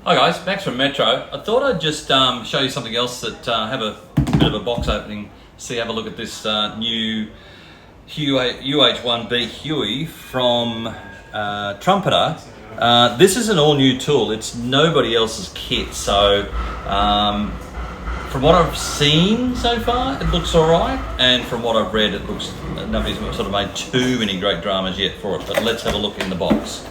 Hi guys, Max from Metro. I thought I'd just show you something else that have a bit of a box opening. Have a look at this new UH-1B Huey from Trumpeter. This is an all new tool. It's nobody else's kit. So from what I've seen so far, it looks all right. And from what I've read, it looks nobody's sort of made too many great dramas yet for it. But let's have a look in the box.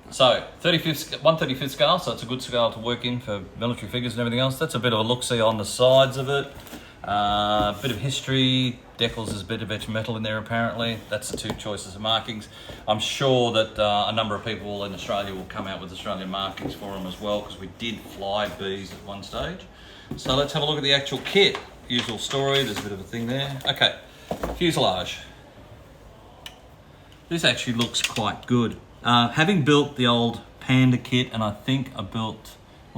So 1/35th scale, so it's a good scale to work in for military figures and everything else. That's a bit of a look-see on the sides of it. Bit of history. Decals is a bit of etched metal in there apparently. That's the two choices of markings. I'm sure that a number of people in Australia will come out with Australian markings for them as well, because we did fly Bs at one stage. So let's have a look at the actual kit. Usual story, there's a bit of a thing there. Okay, fuselage. This actually looks quite good. Having built the old Panda kit, and I think I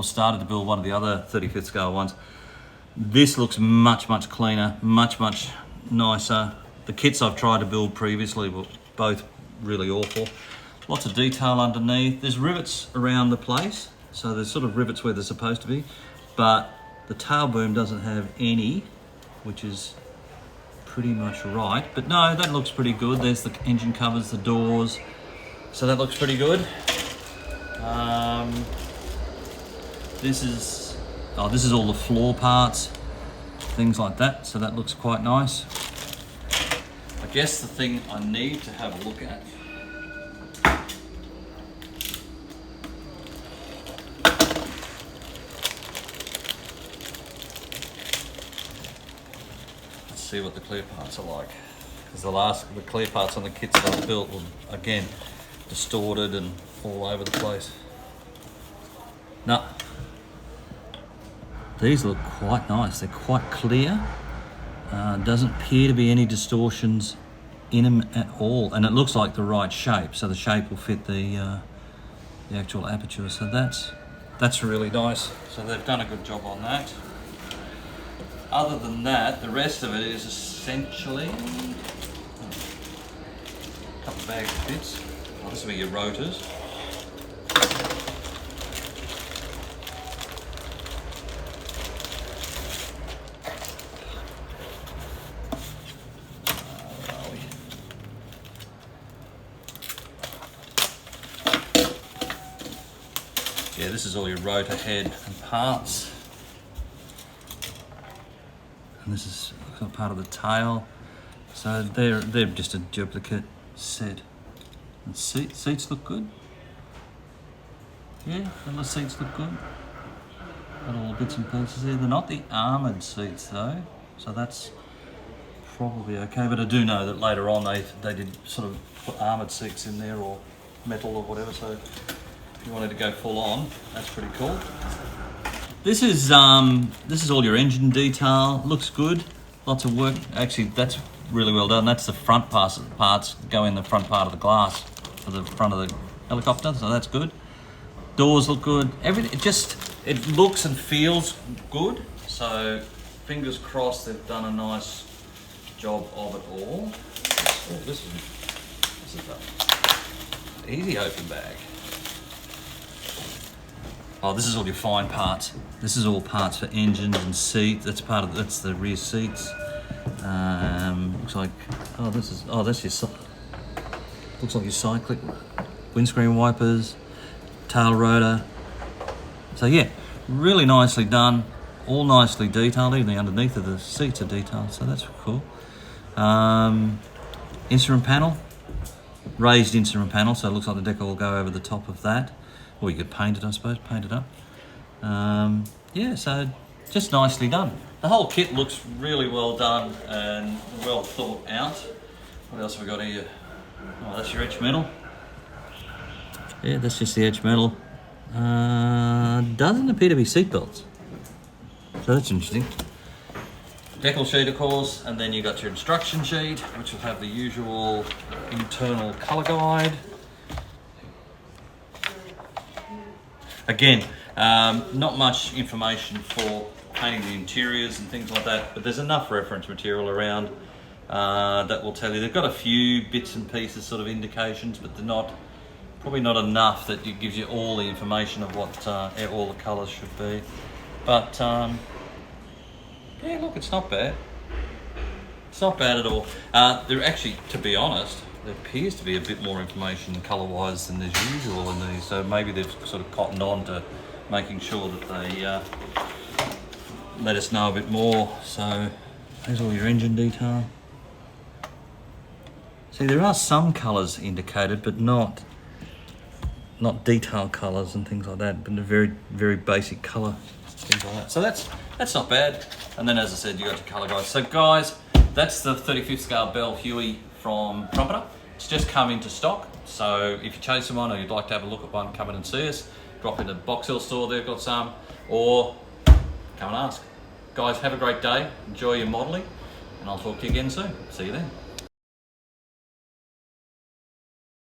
started to build one of the other 35th scale ones, this looks much cleaner, much nicer. The kits I've tried to build previously were both really awful. Lots of detail underneath. There's rivets around the place, so there's sort of rivets where they're supposed to be, but the tail boom doesn't have any, which is pretty much right. But no, that looks pretty good. There's the engine covers, the doors. So that looks pretty good. This is all the floor parts, things like that. So that looks quite nice. I guess the thing I need to have a look at let's see what the clear parts are like. Because the clear parts on the kits that I've built were again distorted and all over the place. No, these look quite nice. They're quite clear. Doesn't appear to be any distortions in them at all, and it looks like the right shape. So the shape will fit the actual aperture. So that's really nice. So they've done a good job on that. Other than that, the rest of it is essentially a couple of bags of bits. Oh, this will be your rotors. Yeah, this is all your rotor head and parts. And this is part of the tail. So they're just a duplicate set. And seats look good. Yeah, the seats look good. Got all the bits and pieces there. They're not the armoured seats though, so that's probably okay. But I do know that later on they did sort of put armoured seats in there, or metal or whatever. So if you wanted to go full on, that's pretty cool. This is all your engine detail. Looks good. Lots of work. Actually, that's really well done. That's the front parts go in the front part of the glass for the front of the helicopter, so that's good. Doors look good. Everything, it looks and feels good. So fingers crossed they've done a nice job of it all. Oh, this is an easy open bag. Oh, this is all your fine parts. This is all parts for engines and seats. That's the rear seats. Looks like that's your looks like your cyclic windscreen wipers, tail rotor. So yeah, really nicely done, all nicely detailed. Even the underneath of the seats are detailed, so that's cool. Instrument panel, raised instrument panel, so it looks like the decal will go over the top of that. Or you could paint it, I suppose, paint it up. Yeah, so just nicely done. The whole kit looks really well done and well thought out. What else have we got here? Oh, that's your edge metal. Yeah, that's just the edge metal. Doesn't appear to be seat belts. So that's interesting. Decal sheet, of course, and then you got your instruction sheet, which will have the usual internal colour guide. Again, not much information for painting the interiors and things like that, but there's enough reference material around that will tell you. They've got a few bits and pieces, sort of indications, but they're probably not enough that it gives you all the information of what all the colours should be. But yeah, look, it's not bad. It's not bad at all. They're actually, to be honest, there appears to be a bit more information colour-wise than there's usual in these, so maybe they've sort of cottoned on to making sure that they let us know a bit more. So there's all your engine detail. See, there are some colours indicated, but not detail colours and things like that, but the very, very basic colour, things like that. So that's not bad. And then, as I said, you got your colour guides. So guys, that's the 35th scale Bell Huey from Trumpeter. It's just come into stock, so if you're chasing one or you'd like to have a look at one, come in and see us. Drop in the Box Hill store, they've got some, or come and ask. Guys, have a great day, enjoy your modelling, and I'll talk to you again soon. See you then.